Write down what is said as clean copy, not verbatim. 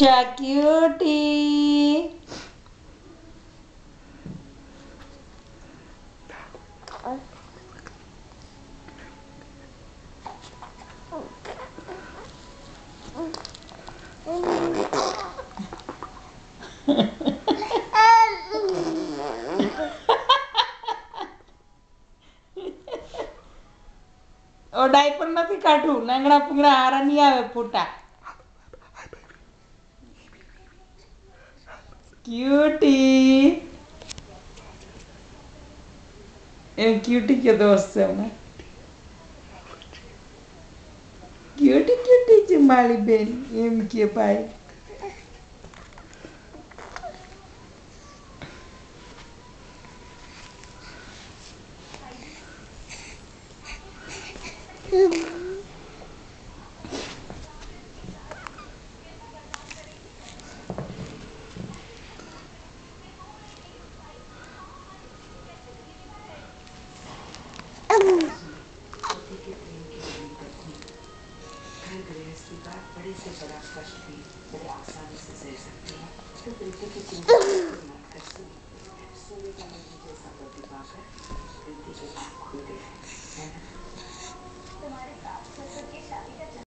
Cutie. ओ diaper नहीं काटू नांगड़ा पुंगड़ा हारा नहीं आवे फूटा। क्यूटी क्यूटी के दोस्त है मैं। क्यूटी क्यूटी चुमाली बेन एम के भाई। घर गृहस्थी का बड़े से बड़ा कष्ट भी बड़े आसानी से सह सकते हैं। तो प्रीति की चिंता मत कर सूर्य का मंदिर जैसा पति पाकर प्रीति के आँख खुल गए है ना। तुम्हारे सास ससुर की शादी का